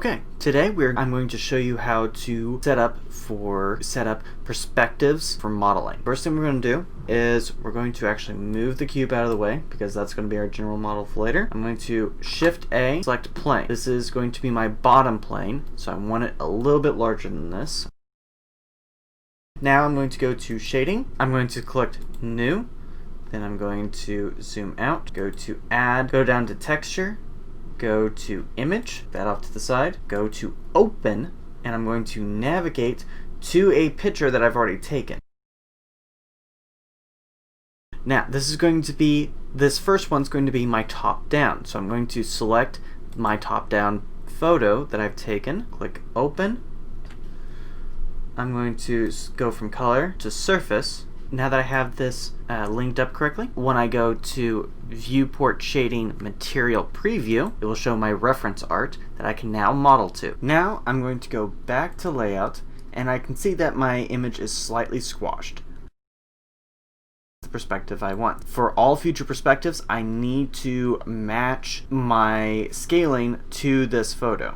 Okay, today I'm going to show you how to set up perspectives for modeling. First thing we're going to do is we're going to actually move the cube out of the way because that's going to be our general model for later. I'm going to Shift A, select plane. This is going to be my bottom plane, so I want it a little bit larger than this. Now I'm going to go to shading. I'm going to click new. Then I'm going to zoom out, go to add, go down to texture, go to image, that off to the side, go to open, and I'm going to navigate to a picture that I've already taken. Now this first one's going to be my top down, so I'm going to select my top down photo that I've taken, click open. I'm going to go from color to surface. Now that I have this linked up correctly, when I go to Viewport Shading Material Preview, it will show my reference art that I can now model to. Now I'm going to go back to Layout, and I can see that my image is slightly squashed. The perspective I want. For all future perspectives, I need to match my scaling to this photo.